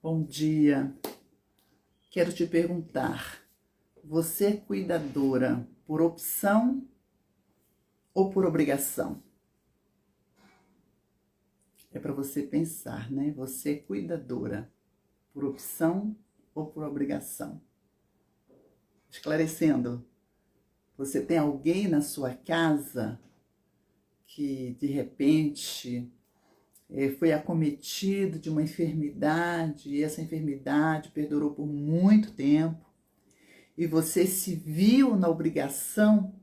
Bom dia. Quero te perguntar, você é cuidadora por opção ou por obrigação? É para você pensar, né? Você é cuidadora por opção ou por obrigação? Esclarecendo, você tem alguém na sua casa que de repente foi acometido de uma enfermidade e essa enfermidade perdurou por muito tempo e você se viu na obrigação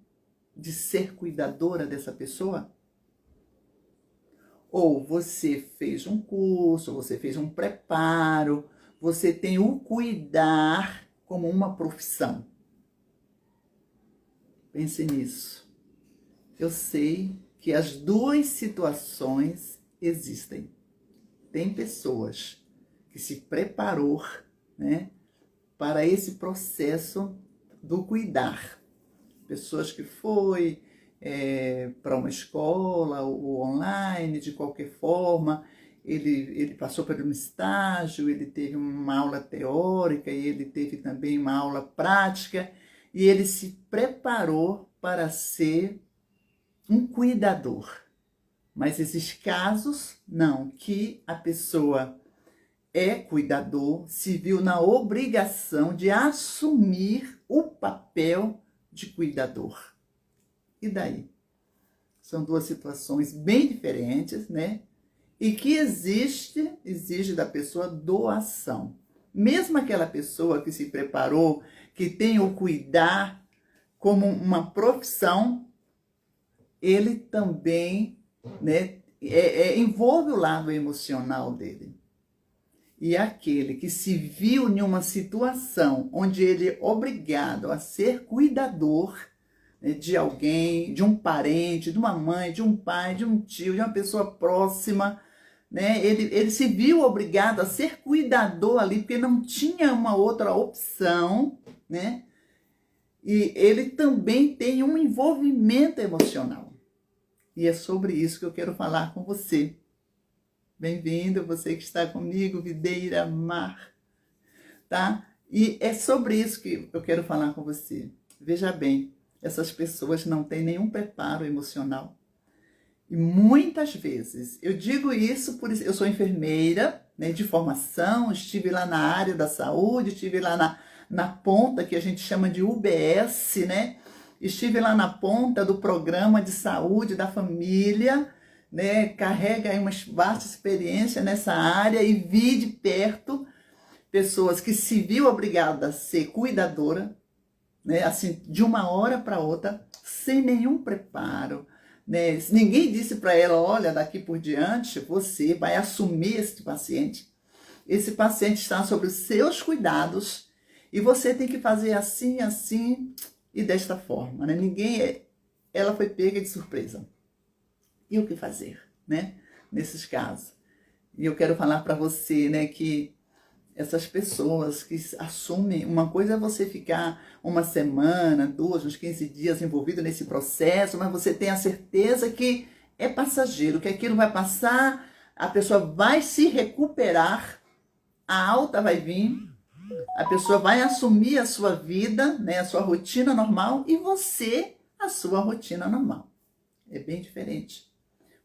de ser cuidadora dessa pessoa? Ou você fez um curso, você fez um preparo, você tem o cuidar como uma profissão? Pense nisso. Eu sei que as duas situações existem. Tem pessoas que se preparou, né, para esse processo do cuidar. Pessoas que foi para uma escola ou online, de qualquer forma, ele passou por um estágio, ele teve uma aula teórica e ele teve também uma aula prática e ele se preparou para ser um cuidador. Mas esses casos, não, que a pessoa é cuidador, se viu na obrigação de assumir o papel de cuidador. E daí? São duas situações bem diferentes, né? E que exige da pessoa doação. Mesmo aquela pessoa que se preparou, que tem o cuidar como uma profissão, ele também, né, envolve o lado emocional dele. E aquele que se viu em uma situação onde ele é obrigado a ser cuidador, né, de alguém, de um parente, de uma mãe, de um pai, de um tio, de uma pessoa próxima, né? Ele se viu obrigado a ser cuidador ali, porque não tinha uma outra opção, né? E ele também tem um envolvimento emocional. E é sobre isso que eu quero falar com você. Bem-vindo, você que está comigo, Videira Mar, tá? E é sobre isso que eu quero falar com você. Veja bem, essas pessoas não têm nenhum preparo emocional. E muitas vezes, eu digo isso por eu sou enfermeira, né, de formação, estive lá na área da saúde, estive lá na ponta que a gente chama de UBS, né? Estive lá na ponta do programa de saúde da família, né? Carrega aí uma vasta experiência nessa área e vi de perto pessoas que se viu obrigada a ser cuidadora, né? Assim, de uma hora para outra, sem nenhum preparo, né? Ninguém disse para ela, olha, daqui por diante você vai assumir esse paciente. Esse paciente está sob os seus cuidados e você tem que fazer assim, assim e desta forma, né? Ela foi pega de surpresa. E o que fazer, né? Nesses casos. E eu quero falar para você, né, que essas pessoas que assumem, uma coisa é você ficar uma semana, duas, uns 15 dias envolvido nesse processo, mas você tem a certeza que é passageiro, que aquilo vai passar, a pessoa vai se recuperar, a alta vai vir, a pessoa vai assumir a sua vida, né, a sua rotina normal e você a sua rotina normal. É bem diferente.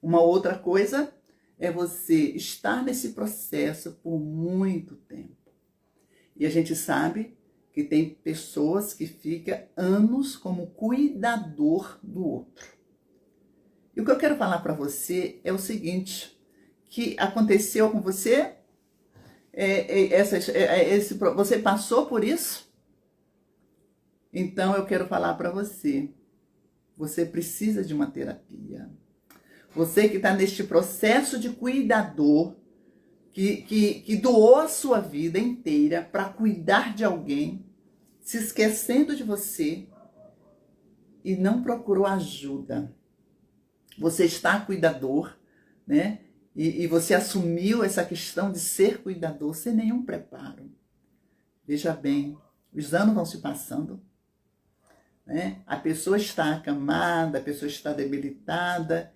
Uma outra coisa é você estar nesse processo por muito tempo. E a gente sabe que tem pessoas que ficam anos como cuidador do outro. E o que eu quero falar para você é o seguinte, que aconteceu com você, você passou por isso? Então eu quero falar para você, você precisa de uma terapia. Você que está neste processo de cuidador, que doou a sua vida inteira para cuidar de alguém, se esquecendo de você e não procurou ajuda. Você está cuidador, né? E você assumiu essa questão de ser cuidador sem nenhum preparo. Veja bem, os anos vão se passando, né? A pessoa está acamada, a pessoa está debilitada,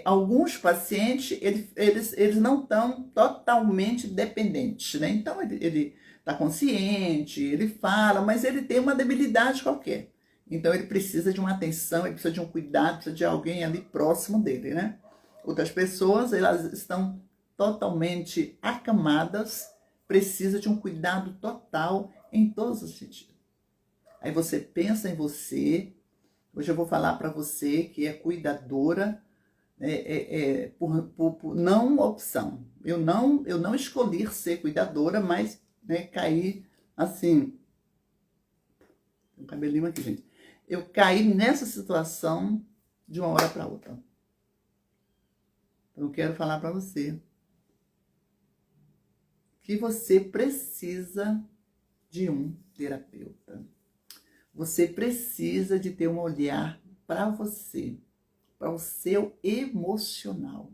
Alguns pacientes, eles não estão totalmente dependentes, né? Então, ele está consciente, ele fala, mas ele tem uma debilidade qualquer. Então, ele precisa de uma atenção, ele precisa de um cuidado, precisa de alguém ali próximo dele, né? Outras pessoas, elas estão totalmente acamadas, precisa de um cuidado total em todos os sentidos. Aí você pensa em você. Hoje eu vou falar para você que é cuidadora por não opção. Eu não escolhi ser cuidadora, mas, né, caí assim. Tem um cabelinho aqui, gente. Eu caí nessa situação de uma hora para outra. Então, eu quero falar para você que você precisa de um terapeuta. Você precisa de ter um olhar para você, para o seu emocional.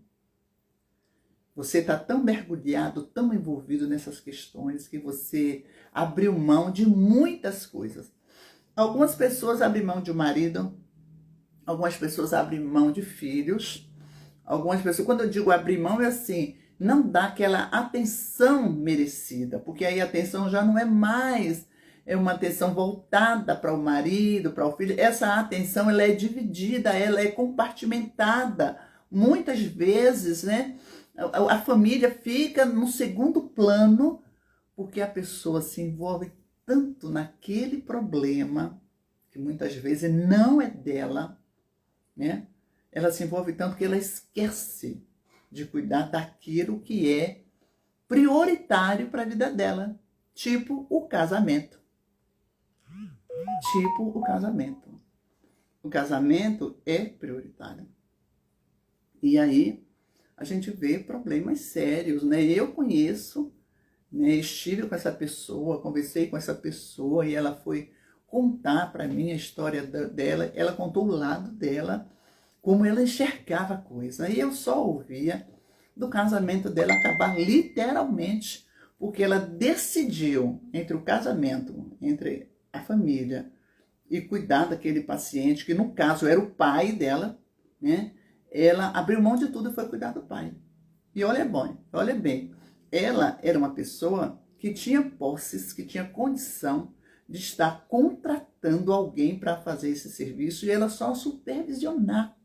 Você está tão mergulhado, tão envolvido nessas questões que você abriu mão de muitas coisas. Algumas pessoas abrem mão de um marido, algumas pessoas abrem mão de filhos, algumas pessoas, quando eu digo abrir mão, é assim, não dá aquela atenção merecida, porque aí a atenção já não é mais uma atenção voltada para o marido, para o filho. Essa atenção, ela é dividida, ela é compartimentada. Muitas vezes, né, a família fica no segundo plano, porque a pessoa se envolve tanto naquele problema, que muitas vezes não é dela, né? Ela se envolve tanto que ela esquece de cuidar daquilo que é prioritário para a vida dela, tipo o casamento. O casamento é prioritário. E aí a gente vê problemas sérios, né? Eu conheço, né? Estive com essa pessoa, conversei com essa pessoa e ela foi contar para mim a história dela. Ela contou o lado dela, como ela enxergava a coisa. E eu só ouvia do casamento dela acabar literalmente, porque ela decidiu entre o casamento, entre a família e cuidar daquele paciente, que no caso era o pai dela, né? Ela abriu mão de tudo e foi cuidar do pai. E olha bem, ela era uma pessoa que tinha posses, que tinha condição de estar contratando alguém para fazer esse serviço e ela só supervisionar,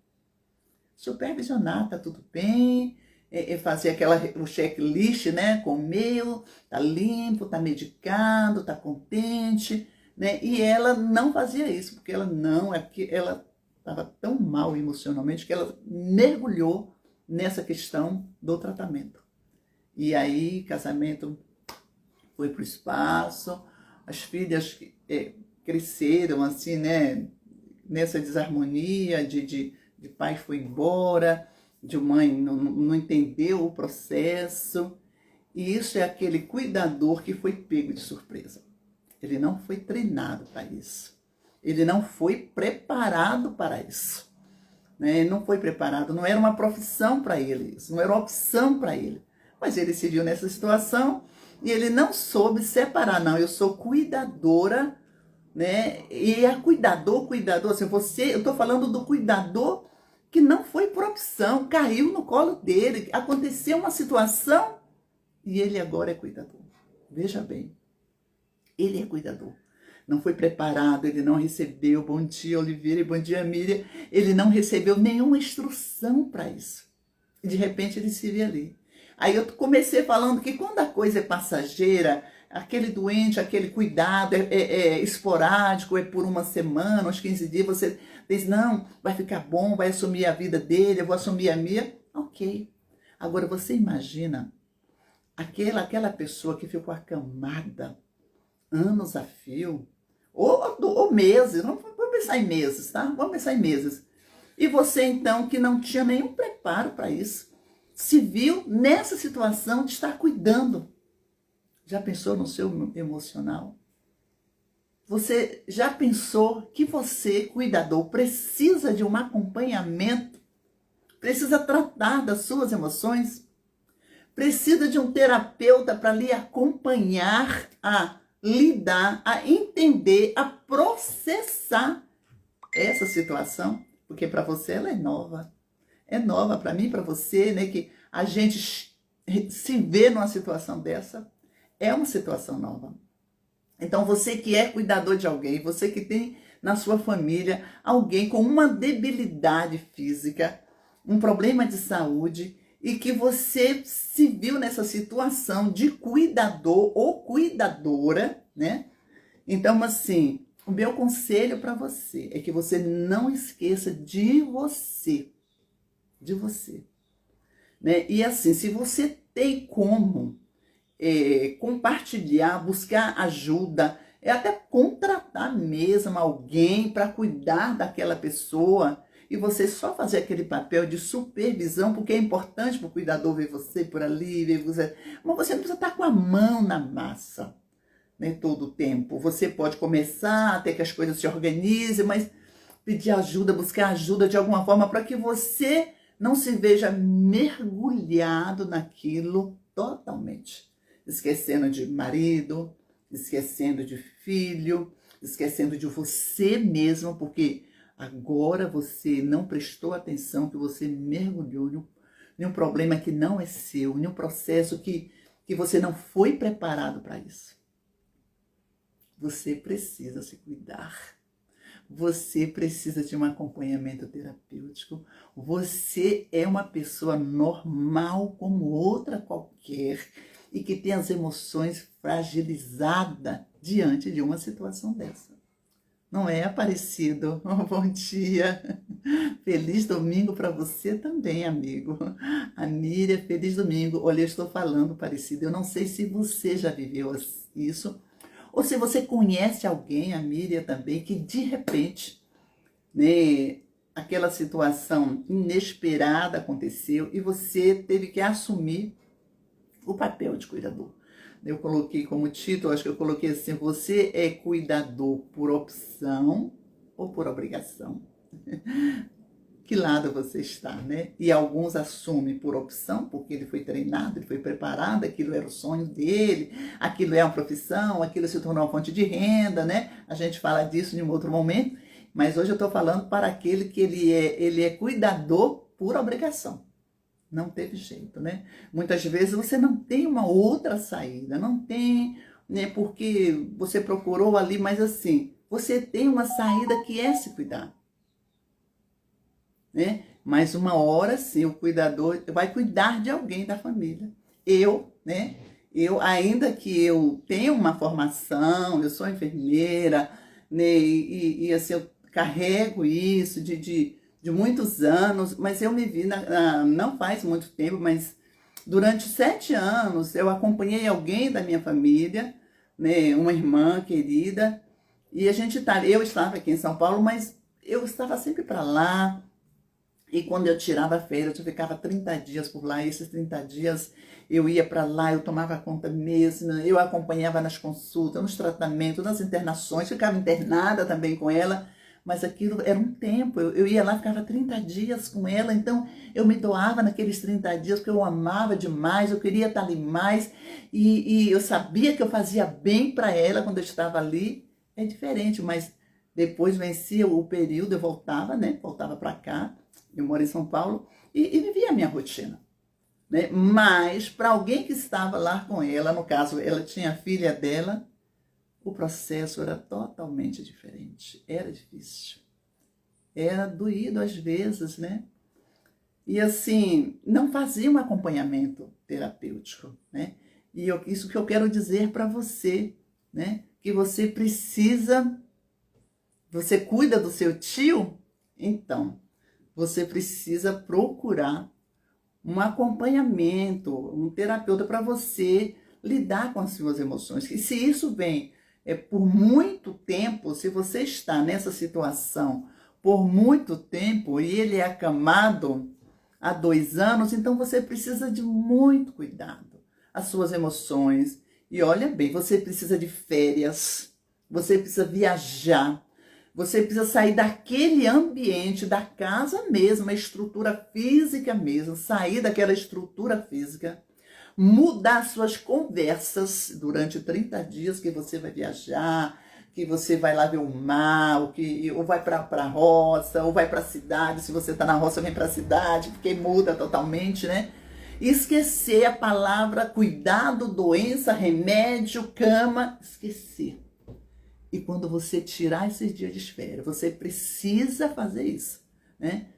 tá tudo bem, fazer o checklist, né? Comeu, tá limpo, tá medicado, tá contente, né? E ela não fazia isso, porque ela estava tão mal emocionalmente que ela mergulhou nessa questão do tratamento. E aí, casamento foi pro espaço, as filhas cresceram assim, né? Nessa desarmonia de pai foi embora, de mãe não entendeu o processo. E isso é aquele cuidador que foi pego de surpresa. Ele não foi treinado para isso. Ele não foi preparado para isso. Né? Ele não foi preparado, não era uma profissão para ele isso, não era uma opção para ele. Mas ele se viu nessa situação e ele não soube separar. Não, eu sou cuidadora, né? E é cuidador, assim, eu estou falando do cuidador que não foi por opção, caiu no colo dele, aconteceu uma situação e ele agora é cuidador. Veja bem, ele é cuidador. Não foi preparado, ele não recebeu, bom dia Oliveira e bom dia Miriam, ele não recebeu nenhuma instrução para isso. E de repente ele se vê ali. Aí eu comecei falando que quando a coisa é passageira, aquele doente, aquele cuidado é esporádico, é por uma semana, uns 15 dias, você diz, não, vai ficar bom, vai assumir a vida dele, eu vou assumir a minha. Ok. Agora você imagina aquela pessoa que ficou acamada anos a fio, ou meses, vamos pensar em meses, tá? Vamos pensar em meses. E você então, que não tinha nenhum preparo para isso, se viu nessa situação de estar cuidando. Já pensou no seu emocional? Você já pensou que você, cuidador, precisa de um acompanhamento? Precisa tratar das suas emoções? Precisa de um terapeuta para lhe acompanhar a lidar, a entender, a processar essa situação? Porque para você ela é nova. é nova para mim, para você, né? Que a gente se vê numa situação dessa, é uma situação nova. Então, você que é cuidador de alguém, você que tem na sua família alguém com uma debilidade física, um problema de saúde, e que você se viu nessa situação de cuidador ou cuidadora, né? Então, assim, o meu conselho para você é que você não esqueça de você, né? E assim, se você tem como compartilhar, buscar ajuda, até contratar mesmo alguém para cuidar daquela pessoa e você só fazer aquele papel de supervisão, porque é importante para o cuidador ver você por ali, ver você, mas você não precisa estar com a mão na massa, né, todo o tempo. Você pode começar até que as coisas se organizem, mas pedir ajuda, buscar ajuda de alguma forma para que você não se veja mergulhado naquilo totalmente. Esquecendo de marido, esquecendo de filho, esquecendo de você mesmo, porque agora você não prestou atenção, que você mergulhou em um problema que não é seu, em um processo que você não foi preparado para isso. Você precisa se cuidar. Você precisa de um acompanhamento terapêutico. Você é uma pessoa normal como outra qualquer e que tem as emoções fragilizadas diante de uma situação dessa. Não é, Aparecido? Bom dia. Feliz domingo para você também, amigo. A Miriam, feliz domingo. Olha, eu estou falando, Aparecido. Eu não sei se você já viveu isso, ou se você conhece alguém, a Miriam também, que de repente, né, aquela situação inesperada aconteceu e você teve que assumir o papel de cuidador. Eu coloquei como título, acho que eu coloquei assim, você é cuidador por opção ou por obrigação? Que lado você está, né? E alguns assumem por opção, porque ele foi treinado, ele foi preparado, aquilo era o sonho dele, aquilo é uma profissão, aquilo se tornou uma fonte de renda, né? A gente fala disso em um outro momento, mas hoje eu estou falando para aquele que ele é cuidador por obrigação. Não teve jeito, né? Muitas vezes você não tem uma outra saída, não tem, né? Porque você procurou ali, mas assim, você tem uma saída que é se cuidar. Né? Mas uma hora sim, o cuidador vai cuidar de alguém da família. Né? Eu, ainda que eu tenha uma formação, eu sou enfermeira, né? E assim, eu carrego isso de muitos anos, mas eu me vi, não faz muito tempo, mas durante 7 anos eu acompanhei alguém da minha família, né? Uma irmã querida, e eu estava aqui em São Paulo, mas eu estava sempre para lá. E quando eu tirava férias, eu ficava 30 dias por lá, e esses 30 dias eu ia para lá, eu tomava conta mesmo, eu acompanhava nas consultas, nos tratamentos, nas internações, ficava internada também com ela, mas aquilo era um tempo, eu ia lá, ficava 30 dias com ela, então eu me doava naqueles 30 dias, porque eu amava demais, eu queria estar ali mais, e eu sabia que eu fazia bem para ela quando eu estava ali. É diferente, mas depois vencia o período, eu voltava, né? Voltava para cá. Eu moro em São Paulo e vivia a minha rotina, né? Mas para alguém que estava lá com ela, no caso, ela tinha a filha dela, o processo era totalmente diferente. Era difícil. Era doído às vezes, né? E assim, não fazia um acompanhamento terapêutico, né? E isso que eu quero dizer para você, né? Que você precisa, você cuida do seu tio, então você precisa procurar um acompanhamento, um terapeuta para você lidar com as suas emoções. E se isso vem por muito tempo, se você está nessa situação por muito tempo e ele é acamado há 2 anos, então você precisa de muito cuidado. As suas emoções. E olha bem, você precisa de férias, você precisa viajar, você precisa sair daquele ambiente, da casa mesmo, a estrutura física mesmo, sair daquela estrutura física, mudar suas conversas durante 30 dias que você vai viajar, que você vai lá ver o mar, ou vai para a roça, ou vai para a cidade. Se você está na roça, vem para a cidade, porque muda totalmente, né? Esquecer a palavra cuidado, doença, remédio, cama, esquecer. E quando você tirar esses dias de férias, você precisa fazer isso, né?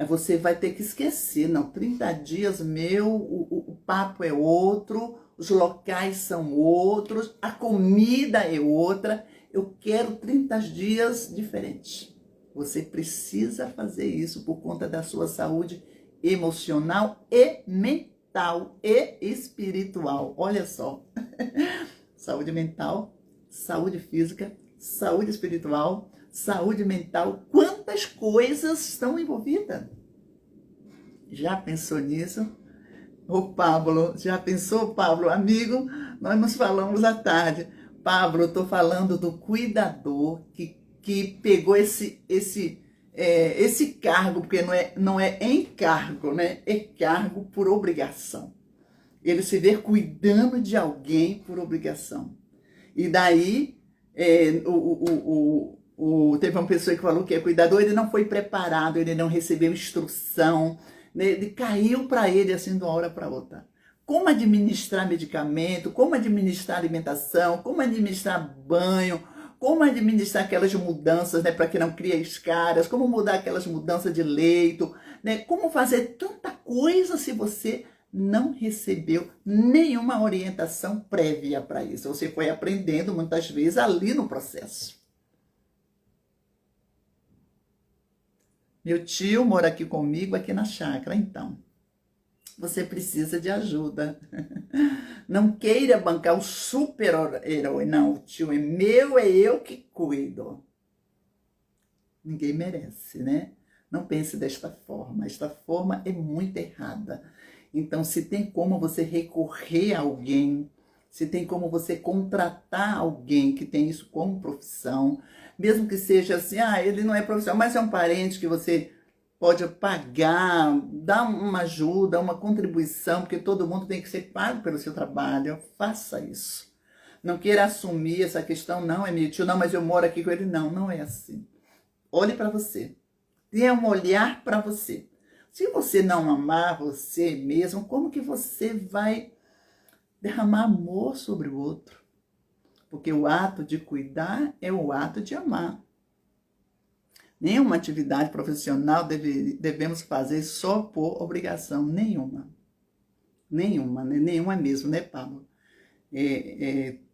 Você vai ter que esquecer, não, 30 dias o papo é outro, os locais são outros, a comida é outra. Eu quero 30 dias diferentes. Você precisa fazer isso por conta da sua saúde emocional e mental e espiritual. Olha só, saúde mental, saúde física, saúde espiritual, saúde mental, quantas coisas estão envolvidas? Já pensou nisso? Ô Pablo, já pensou, Pablo? Amigo, nós nos falamos à tarde. Pablo, eu estou falando do cuidador que pegou esse cargo, porque não é encargo, né? É cargo por obrigação. Ele se vê cuidando de alguém por obrigação. E daí, teve uma pessoa que falou que é cuidador, ele não foi preparado, ele não recebeu instrução, né? Ele caiu para ele assim de uma hora para outra. Como administrar medicamento, como administrar alimentação, como administrar banho, como administrar aquelas mudanças, né, para que não crie escaras, como mudar aquelas mudanças de leito, né? Como fazer tanta coisa se você não recebeu nenhuma orientação prévia para isso. Você foi aprendendo muitas vezes ali no processo. Meu tio mora aqui comigo, aqui na chácara, então. Você precisa de ajuda. Não queira bancar o super-herói. Não, o tio é meu, é eu que cuido. Ninguém merece, né? Não pense desta forma. Esta forma é muito errada. Então, se tem como você recorrer a alguém, se tem como você contratar alguém que tem isso como profissão, mesmo que seja assim, ele não é profissional, mas é um parente que você pode pagar, dar uma ajuda, uma contribuição, porque todo mundo tem que ser pago pelo seu trabalho. Faça isso. Não queira assumir essa questão, não, é meu tio, não, mas eu moro aqui com ele. Não, não é assim. Olhe para você. Tenha um olhar para você. Se você não amar você mesmo, como que você vai derramar amor sobre o outro? Porque o ato de cuidar é o ato de amar. Nenhuma atividade profissional devemos fazer só por obrigação. Nenhuma. Nenhuma, né? Nenhuma mesmo, né, Pablo?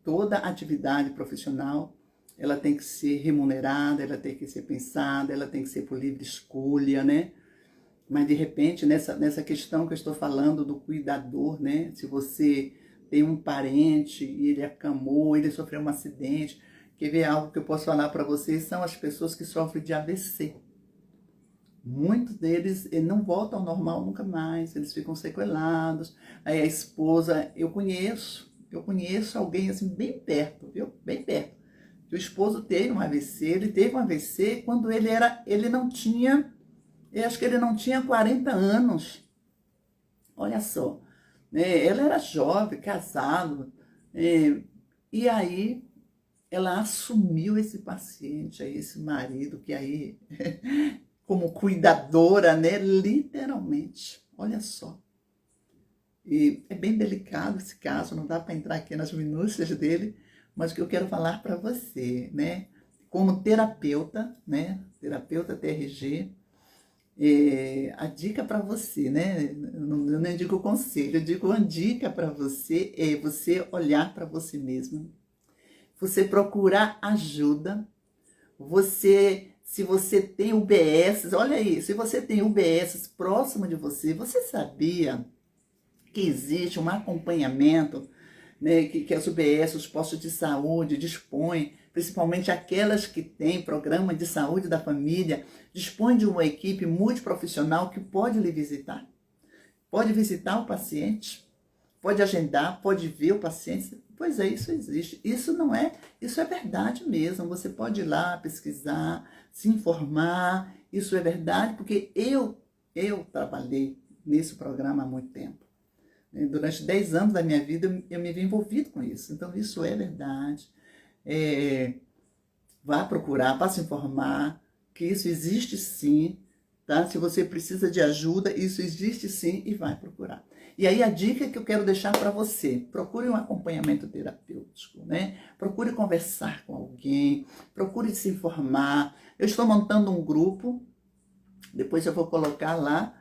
Toda atividade profissional, ela tem que ser remunerada, ela tem que ser pensada, ela tem que ser por livre escolha, né? Mas, de repente, nessa questão que eu estou falando do cuidador, né? Se você tem um parente e ele acamou, ele sofreu um acidente, quer ver algo que eu posso falar para vocês? São as pessoas que sofrem de AVC. Muitos deles não voltam ao normal nunca mais, eles ficam sequelados. Aí a esposa, eu conheço alguém assim bem perto, viu? Bem perto. O esposo teve um AVC, ele teve um AVC quando ele não tinha... Eu acho que ele não tinha 40 anos. Olha só. Ela era jovem, casado. E aí ela assumiu esse paciente, aí, esse marido, que aí, como cuidadora, né? Literalmente. Olha só. E é bem delicado esse caso, não dá para entrar aqui nas minúcias dele, mas o que eu quero falar para você, né? Como terapeuta, né? Terapeuta TRG, a dica para você, né? Eu não digo conselho, eu digo uma dica para você, é você olhar para você mesmo, você procurar ajuda, se você tem UBS, olha aí, se você tem UBS próximo de você, você sabia que existe um acompanhamento, né, que as UBS, os postos de saúde dispõem, principalmente aquelas que têm programa de saúde da família, dispõem de uma equipe multiprofissional que pode lhe visitar. Pode visitar o paciente, pode agendar, pode ver o paciente. Pois é, isso existe. Isso é verdade mesmo. Você pode ir lá pesquisar, se informar. Isso é verdade, porque eu trabalhei nesse programa há muito tempo. Durante 10 anos da minha vida, eu me vi envolvido com isso. Então, isso é verdade. vá procurar, vá se informar, que isso existe sim, tá? Se você precisa de ajuda, isso existe sim e vai procurar. E aí a dica que eu quero deixar para você, procure um acompanhamento terapêutico, né? Procure conversar com alguém, procure se informar. Eu estou montando um grupo, depois eu vou colocar lá,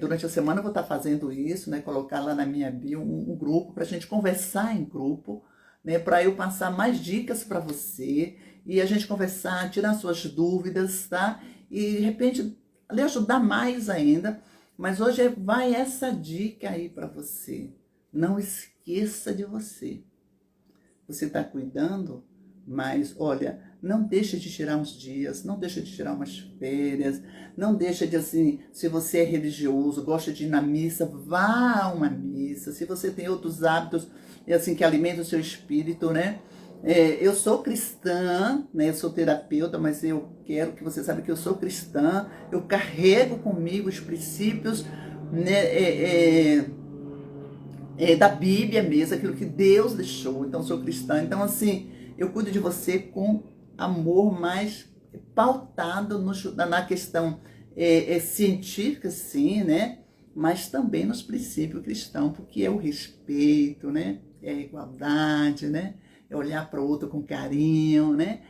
durante a semana eu vou estar fazendo isso, né? Colocar lá na minha bio um grupo para a gente conversar em grupo, né? Para eu passar mais dicas para você e a gente conversar, tirar suas dúvidas, tá? E de repente lhe ajudar mais ainda. Mas hoje vai essa dica aí para você. Não esqueça de você. Você está cuidando, mas olha, não deixa de tirar uns dias, não deixa de tirar umas férias, não deixa de assim, se você é religioso, gosta de ir na missa, vá a uma missa. Se você tem outros hábitos, assim, que alimentam o seu espírito, né? Eu sou cristã, né? Eu sou terapeuta, mas eu quero que você saiba que eu sou cristã. Eu carrego comigo os princípios, né? Da Bíblia mesmo, aquilo que Deus deixou. Então, sou cristã. Então, assim, eu cuido de você com amor mais pautado na questão científica, sim, né? Mas também nos princípios cristãos, porque é o respeito, né? É a igualdade, né? É olhar para o outro com carinho, né?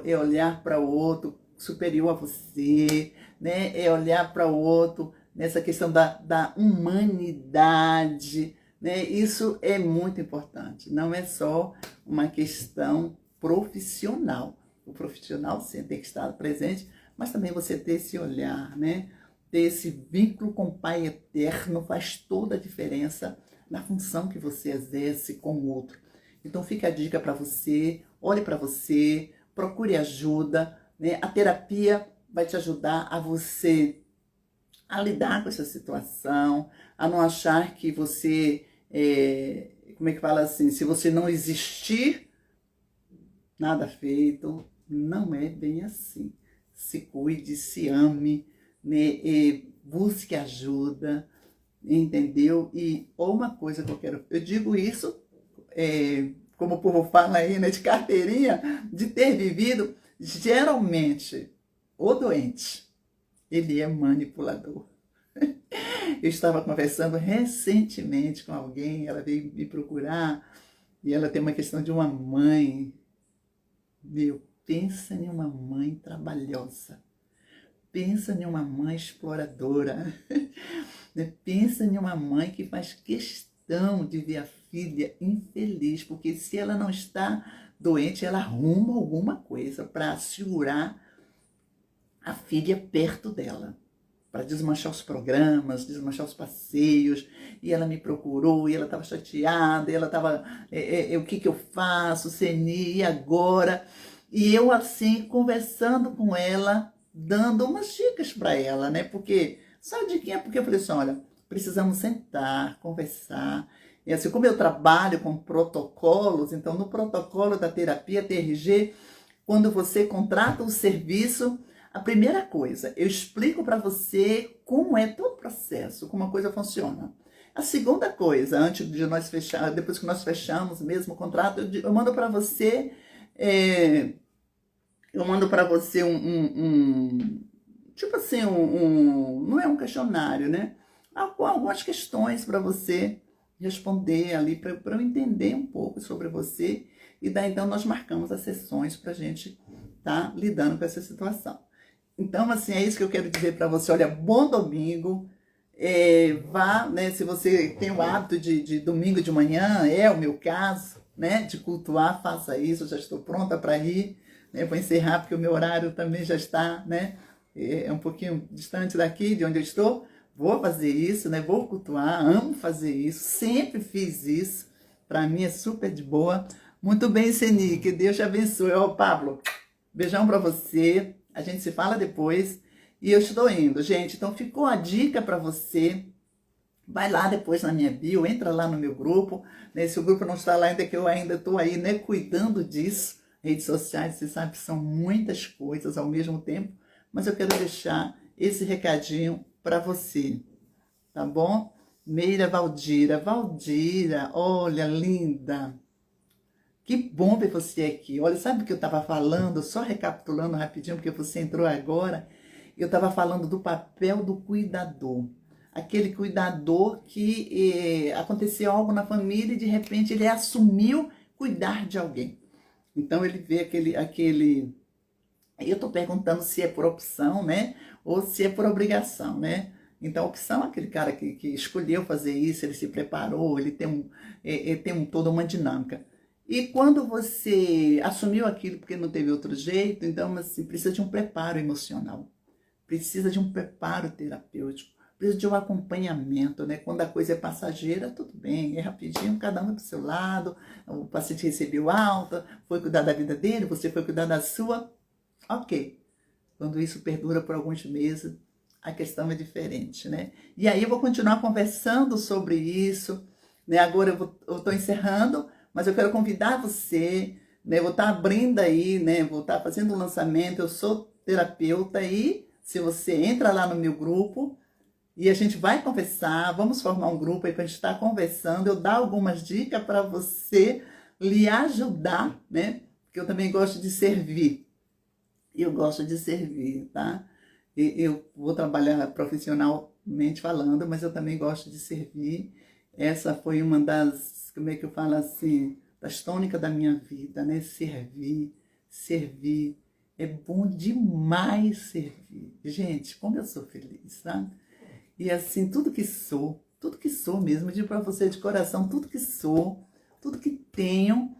É olhar para o outro superior a você, né? É olhar para o outro nessa questão da humanidade, né? Isso é muito importante, não é só uma questão profissional. O profissional sim, tem que estar presente, mas também você ter esse olhar, né? Ter esse vínculo com o Pai Eterno faz toda a diferença na função que você exerce com o outro. Então fica a dica para você, olhe para você, procure ajuda, né? A terapia vai te ajudar a você a lidar com essa situação, a não achar que você, como é que fala assim, se você não existir, nada feito. Não é bem assim. Se cuide, se ame, né? Busque ajuda, entendeu? E uma coisa que eu digo isso, como o povo fala aí, né, de carteirinha, de ter vivido, geralmente, o doente, ele é manipulador. Eu estava conversando recentemente com alguém, ela veio me procurar e ela tem uma questão de uma mãe. Meu, pensa em uma mãe trabalhosa. Pensa em uma mãe exploradora. Pensa em uma mãe que faz questão de ver a filha infeliz, porque se ela não está doente, ela arruma alguma coisa para segurar a filha perto dela, para desmanchar os programas, desmanchar os passeios. E ela me procurou, e ela estava chateada, e ela estava, o que eu faço, Seni, e agora? E eu, assim, conversando com ela, dando umas dicas para ela, né? Porque, sabe de quem é? Porque eu falei assim, olha, precisamos sentar, conversar. E assim, como eu trabalho com protocolos, então no protocolo da terapia TRG, quando você contrata o serviço, a primeira coisa, eu explico para você como é todo o processo, como a coisa funciona. A segunda coisa, antes de nós fechar, depois que nós fechamos mesmo o contrato, eu mando para você, tipo assim, não é um questionário, né? Algumas questões para você responder ali, para eu entender um pouco sobre você, e daí então nós marcamos as sessões para a gente estar lidando com essa situação. Então, assim, é isso que eu quero dizer para você. Olha, bom domingo. Vá, né? Se você tem o hábito de domingo de manhã, é o meu caso, né? De cultuar, faça isso. Eu já estou pronta para ir. Né? Vou encerrar porque o meu horário também já está, né? Um pouquinho distante daqui, de onde eu estou. Vou fazer isso, né? Vou cultuar, amo fazer isso. Sempre fiz isso. Para mim é super de boa. Muito bem, Seni. Que Deus te abençoe. Ó, Pablo, beijão para você. A gente se fala depois. E eu estou indo, gente. Então ficou a dica para você. Vai lá depois na minha bio, entra lá no meu grupo. Né? Se o grupo não está lá ainda, que eu ainda estou aí, né, cuidando disso. Redes sociais, você sabe que são muitas coisas ao mesmo tempo. Mas eu quero deixar esse recadinho para você. Tá bom? Meira Valdira. Valdira, olha, linda. Que bom ver você aqui. Olha, sabe o que eu estava falando? Só recapitulando rapidinho, porque você entrou agora. Eu estava falando do papel do cuidador. Aquele cuidador que aconteceu algo na família e de repente ele assumiu cuidar de alguém. Então ele vê aquele. Eu estou perguntando se é por opção, né? Ou se é por obrigação, né? Então, a opção é aquele cara que escolheu fazer isso, ele se preparou, ele tem toda uma dinâmica. E quando você assumiu aquilo porque não teve outro jeito, então, assim, precisa de um preparo emocional, precisa de um preparo terapêutico, precisa de um acompanhamento, né? Quando a coisa é passageira, tudo bem, é rapidinho, cada um do seu lado, o paciente recebeu alta, foi cuidar da vida dele, você foi cuidar da sua, ok. Quando isso perdura por alguns meses, a questão é diferente, né? E aí eu vou continuar conversando sobre isso, né? Agora eu estou encerrando, mas eu quero convidar você, né? Eu vou estar abrindo aí, né? Vou estar fazendo um lançamento, eu sou terapeuta e se você entra lá no meu grupo e a gente vai conversar, vamos formar um grupo aí para a gente estar conversando, eu dar algumas dicas para você lhe ajudar, né? Porque eu também gosto de servir. Eu gosto de servir, tá? Eu vou trabalhar profissionalmente falando, mas eu também gosto de servir. Essa foi uma das, como é que eu falo assim, das tônicas da minha vida, né? Servir, servir. É bom demais servir. Gente, como eu sou feliz, sabe? E assim, tudo que sou mesmo, eu digo para você de coração, tudo que sou, tudo que tenho,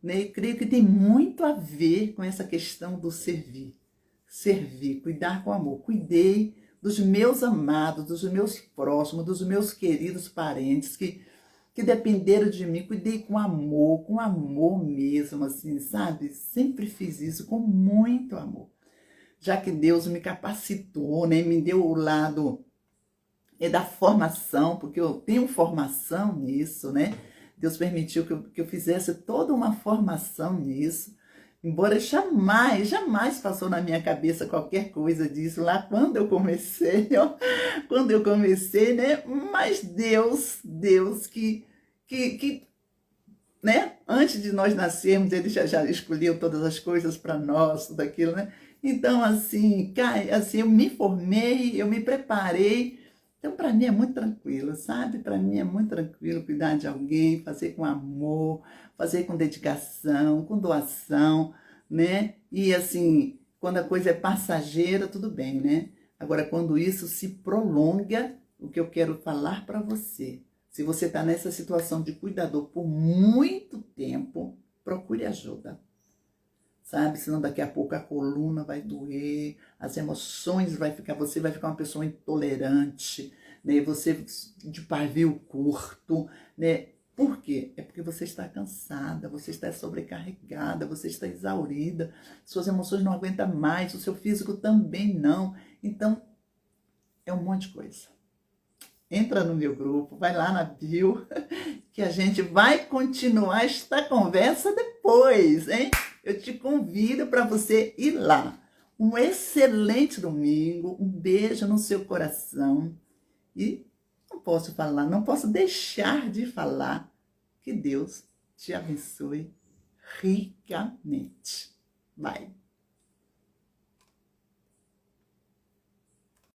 né? Eu creio que tem muito a ver com essa questão do servir. Servir, cuidar com amor. Cuidei dos meus amados, dos meus próximos, dos meus queridos parentes que dependeram de mim. Cuidei com amor mesmo, assim, sabe? Sempre fiz isso com muito amor. Já que Deus me capacitou, né? Me deu o lado da formação, porque eu tenho formação nisso, né? Deus permitiu que eu fizesse toda uma formação nisso, embora jamais passou na minha cabeça qualquer coisa disso lá quando eu comecei, ó, quando eu comecei, né? Mas Deus que né? Antes de nós nascermos, ele já escolheu todas as coisas para nós, tudo aquilo, né? Então, assim, assim, eu me formei, eu me preparei. Então, para mim é muito tranquilo, sabe? Para mim é muito tranquilo cuidar de alguém, fazer com amor, fazer com dedicação, com doação, né? E, assim, quando a coisa é passageira, tudo bem, né? Agora, quando isso se prolonga, o que eu quero falar para você, se você está nessa situação de cuidador por muito tempo, procure ajuda. Sabe? Senão daqui a pouco a coluna vai doer, as emoções você vai ficar uma pessoa intolerante, né? Você de pavio curto, né? Por quê? É porque você está cansada, você está sobrecarregada, você está exaurida, suas emoções não aguentam mais, o seu físico também não. Então, é um monte de coisa. Entra no meu grupo, vai lá na bio, que a gente vai continuar esta conversa depois, hein? Eu te convido para você ir lá. Um excelente domingo, um beijo no seu coração. E não posso deixar de falar que Deus te abençoe ricamente. Bye.